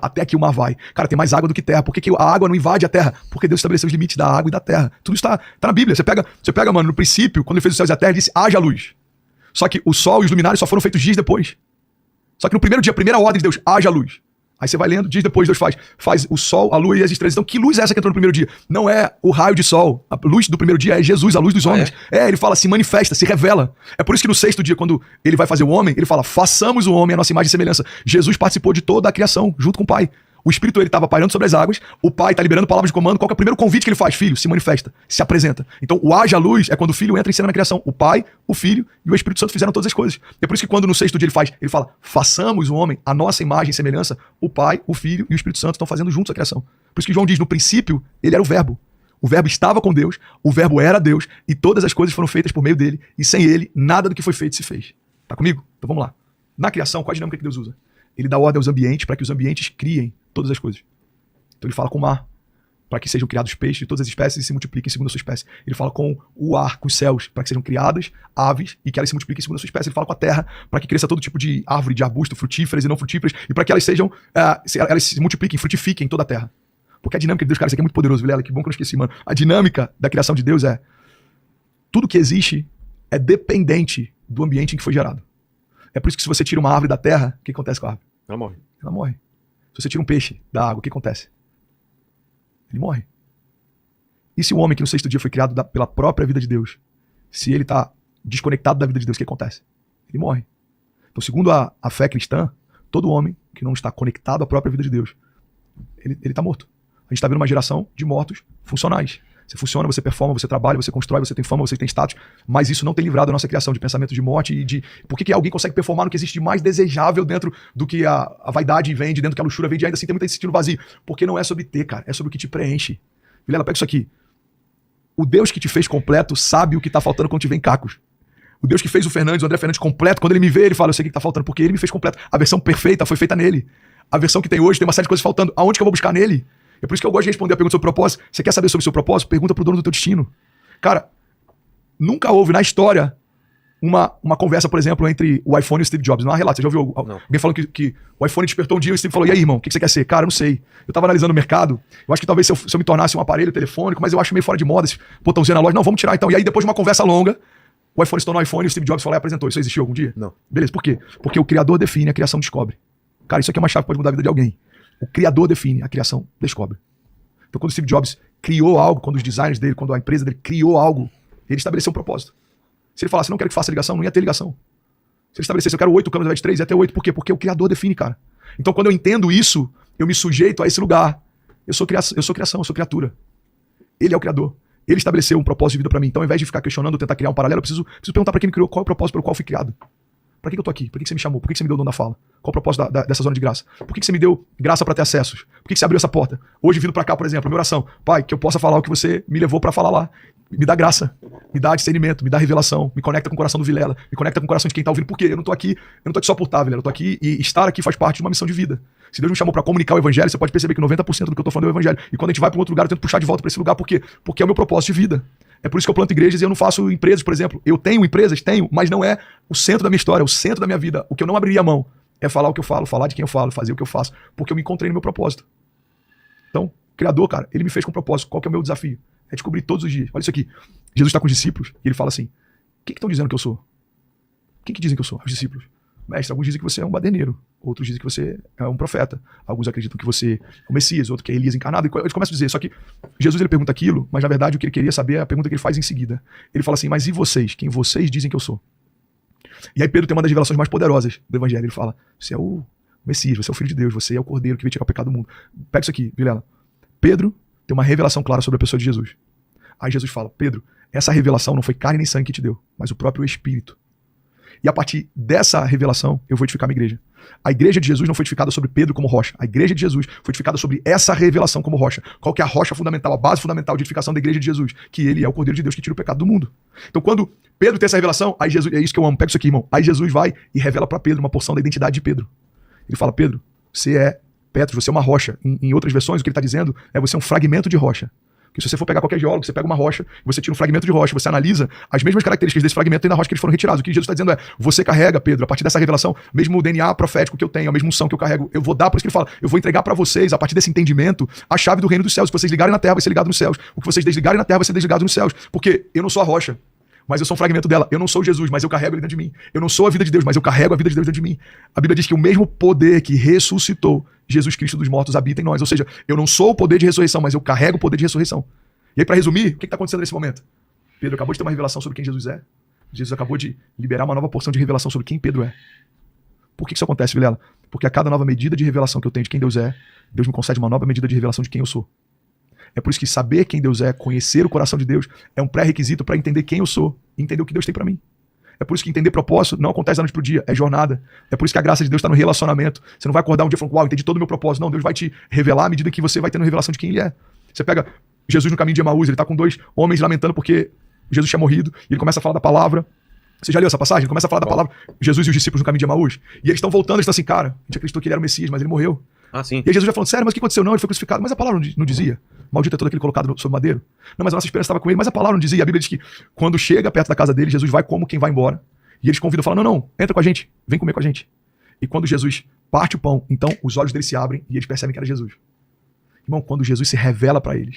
Até que o mar vai. Cara, tem mais água do que terra. Por que a água não invade a terra? Porque Deus estabeleceu os limites da água e da terra. Tudo isso tá na Bíblia. Você pega, mano, no princípio, quando ele fez os céus e a terra, ele disse, haja luz. Só que o sol e os luminares só foram feitos dias depois. Só que no primeiro dia, a primeira ordem de Deus, haja luz. Aí você vai lendo, dias depois Deus faz o sol, a lua e as estrelas. Então que luz é essa que entrou no primeiro dia? Não é o raio de sol. A luz do primeiro dia é Jesus, a luz dos homens. Ele fala, se manifesta, se revela. É por isso que no sexto dia, quando ele vai fazer o homem, ele fala, façamos o homem a nossa imagem e semelhança. Jesus participou de toda a criação, junto com o Pai. O Espírito, ele estava pairando sobre as águas, o Pai está liberando palavras de comando. Qual que é o primeiro convite que ele faz? Filho, se manifesta, se apresenta. Então o haja luz é quando o Filho entra em cena na criação. O Pai, o Filho e o Espírito Santo fizeram todas as coisas. É por isso que quando no sexto dia ele fala, façamos o homem a nossa imagem e semelhança, o Pai, o Filho e o Espírito Santo estão fazendo juntos a criação. Por isso que João diz, no princípio, ele era o Verbo. O Verbo estava com Deus, o Verbo era Deus e todas as coisas foram feitas por meio dele e sem ele, nada do que foi feito se fez. Tá comigo? Então vamos lá. Na criação, qual a dinâmica que Deus usa? Ele dá ordem aos ambientes para que os ambientes criem todas as coisas. Então ele fala com o mar, para que sejam criados peixes de todas as espécies e se multipliquem segundo a sua espécie. Ele fala com o ar, com os céus, para que sejam criadas aves e que elas se multipliquem segundo a sua espécie. Ele fala com a terra, para que cresça todo tipo de árvore, de arbusto, frutíferas e não frutíferas, e para que elas sejam, elas se multipliquem, frutifiquem em toda a terra. Porque a dinâmica de Deus, cara, isso aqui é muito poderoso, Vilela, que bom que eu não esqueci, mano. A dinâmica da criação de Deus é, tudo que existe é dependente do ambiente em que foi gerado. É por isso que se você tira uma árvore da terra, o que acontece com a árvore? Ela morre. Ela morre. Se você tira um peixe da água, o que acontece? Ele morre. E se o homem que no sexto dia foi criado pela própria vida de Deus, se ele está desconectado da vida de Deus, o que acontece? Ele morre. Então, segundo a fé cristã, todo homem que não está conectado à própria vida de Deus, ele está morto. A gente está vendo uma geração de mortos funcionais. Você funciona, você performa, você trabalha, você constrói, você tem fama, você tem status, mas isso não tem livrado a nossa criação de pensamento de morte e de... Por que alguém consegue performar no que existe de mais desejável dentro do que a vaidade vende, dentro do que a luxúria vende, e ainda assim tem muito sentido vazio? Porque não é sobre ter, cara, é sobre o que te preenche. Vilela, pega isso aqui. O Deus que te fez completo sabe o que tá faltando quando te vem cacos. O Deus que fez o André Fernandes completo, quando ele me vê, ele fala, eu sei o que tá faltando, porque ele me fez completo. A versão perfeita foi feita nele. A versão que tem hoje tem uma série de coisas faltando. Aonde que eu vou buscar nele? É por isso que eu gosto de responder a pergunta sobre propósito. Você quer saber sobre o seu propósito? Pergunta pro dono do teu destino. Cara, nunca houve na história uma conversa, por exemplo, entre o iPhone e o Steve Jobs. Não há relato. Você já ouviu alguém falando que o iPhone despertou um dia e o Steve falou, e aí, irmão, o que você quer ser? Cara, eu não sei. Eu tava analisando o mercado. Eu acho que talvez se eu me tornasse um aparelho telefônico, mas eu acho meio fora de moda esse botãozinho na loja. Não, vamos tirar então. E aí, depois de uma conversa longa, o iPhone se tornou iPhone e o Steve Jobs falou e apresentou. Isso existiu algum dia? Não. Beleza, por quê? Porque o criador define, a criação descobre. Cara, isso aqui é uma chave que pode mudar a vida de alguém. O criador define, a criação descobre. Então, quando o Steve Jobs criou algo, quando os designers dele, quando a empresa dele criou algo, ele estabeleceu um propósito. Se ele falasse, não quero que faça ligação, não ia ter ligação. Se ele estabelecesse, eu quero 8 câmeras ao invés de 3, ia ter 8. Por quê? Porque o criador define, cara. Então, quando eu entendo isso, eu me sujeito a esse lugar. Eu sou criação, eu sou criatura. Ele é o criador. Ele estabeleceu um propósito de vida pra mim. Então, ao invés de ficar questionando, tentar criar um paralelo, eu preciso perguntar pra quem me criou qual é o propósito pelo qual eu fui criado. Pra que eu tô aqui? Por que você me chamou? Por que você me deu o dom da fala? Qual o propósito dessa zona de graça? Por que você me deu graça pra ter acessos? Por que você abriu essa porta? Hoje, vindo pra cá, por exemplo, a minha oração. Pai, que eu possa falar o que você me levou pra falar lá. Me dá graça, me dá discernimento, me dá revelação, me conecta com o coração do Vilela, me conecta com o coração de quem tá ouvindo. Por quê? Eu não tô aqui só por estar, Vilela. Eu tô aqui e estar aqui faz parte de uma missão de vida. Se Deus me chamou pra comunicar o evangelho, você pode perceber que 90% do que eu tô falando é o evangelho. E quando a gente vai pra um outro lugar, eu tento puxar de volta pra esse lugar. Por quê? Porque é o meu propósito de vida. É por isso que eu planto igrejas e eu não faço empresas, por exemplo. Eu tenho empresas, mas não é o centro da minha história, é o centro da minha vida. O que eu não abriria a mão é falar o que eu falo, falar de quem eu falo, fazer o que eu faço, porque eu me encontrei no meu propósito. Então, Criador, cara, ele me fez com propósito. Qual que é o meu desafio? É descobrir todos os dias. Olha isso aqui. Jesus está com os discípulos e ele fala assim, quem que estão dizendo que eu sou? Quem que dizem que eu sou? Os discípulos. Mestre, alguns dizem que você é um baderneiro, outros dizem que você é um profeta, alguns acreditam que você é o Messias, outro que é Elias encarnado, e eles começam a dizer, só que Jesus ele pergunta aquilo, mas na verdade o que ele queria saber é a pergunta que ele faz em seguida. Ele fala assim, mas e vocês? Quem vocês dizem que eu sou? E aí Pedro tem uma das revelações mais poderosas do evangelho, ele fala, você é o Messias, você é o Filho de Deus, você é o Cordeiro que veio tirar o pecado do mundo. Pega isso aqui, Vilela. Pedro tem uma revelação clara sobre a pessoa de Jesus. Aí Jesus fala, Pedro, essa revelação não foi carne nem sangue que te deu, mas o próprio Espírito. E a partir dessa revelação, eu vou edificar minha igreja. A igreja de Jesus não foi edificada sobre Pedro como rocha. A igreja de Jesus foi edificada sobre essa revelação como rocha. Qual que é a rocha fundamental, a base fundamental de edificação da igreja de Jesus? Que ele é o Cordeiro de Deus que tira o pecado do mundo. Então quando Pedro tem essa revelação, aí Jesus, é isso que eu amo, pega isso aqui, irmão. Aí Jesus vai e revela para Pedro uma porção da identidade de Pedro. Ele fala, Pedro, você é Petros, você é uma rocha. Em outras versões, o que ele está dizendo é você é um fragmento de rocha. Porque se você for pegar qualquer geólogo, você pega uma rocha, você tira um fragmento de rocha, você analisa as mesmas características desse fragmento tem na rocha que eles foram retirados. O que Jesus está dizendo é, você carrega, Pedro, a partir dessa revelação, mesmo o DNA profético que eu tenho, a mesma unção que eu carrego, eu vou dar, por isso que ele fala, eu vou entregar para vocês, a partir desse entendimento, a chave do reino dos céus. O que vocês ligarem na terra vai ser ligado nos céus. O que vocês desligarem na terra vai ser desligado nos céus. Porque eu não sou a rocha, mas eu sou um fragmento dela. Eu não sou Jesus, mas eu carrego ele dentro de mim. Eu não sou a vida de Deus, mas eu carrego a vida de Deus dentro de mim. A Bíblia diz que o mesmo poder que ressuscitou Jesus Cristo dos mortos habita em nós. Ou seja, eu não sou o poder de ressurreição, mas eu carrego o poder de ressurreição. E aí, para resumir, o que está acontecendo nesse momento? Pedro acabou de ter uma revelação sobre quem Jesus é. Jesus acabou de liberar uma nova porção de revelação sobre quem Pedro é. Por que isso acontece, Vilela? Porque a cada nova medida de revelação que eu tenho de quem Deus é, Deus me concede uma nova medida de revelação de quem eu sou. É por isso que saber quem Deus é, conhecer o coração de Deus, é um pré-requisito para entender quem eu sou e entender o que Deus tem para mim. É por isso que entender propósito não acontece da noite pro dia, é jornada. É por isso que a graça de Deus está no relacionamento. Você não vai acordar um dia falando, uau, entendi todo o meu propósito. Não, Deus vai te revelar à medida que você vai tendo revelação de quem Ele é. Você pega Jesus no caminho de Emaús, ele está com 2 homens lamentando porque Jesus tinha morrido, e ele começa a falar da palavra. Você já leu essa passagem? Ele começa a falar da palavra, Jesus e os discípulos no caminho de Emaús. E eles estão voltando, eles estão assim, cara, a gente acreditou que ele era o Messias, mas ele morreu. Ah, sim. E aí Jesus já falando, sério, mas o que aconteceu? Não, ele foi crucificado. Mas a palavra não dizia. Maldito é todo aquele colocado sobre madeiro. Não, mas a nossa esperança estava com ele. Mas a palavra não dizia. A Bíblia diz que quando chega perto da casa dele, Jesus vai como quem vai embora. E eles convidam, falam, não, entra com a gente, vem comer com a gente. E quando Jesus parte o pão, então os olhos deles se abrem e eles percebem que era Jesus. Irmão, quando Jesus se revela para eles,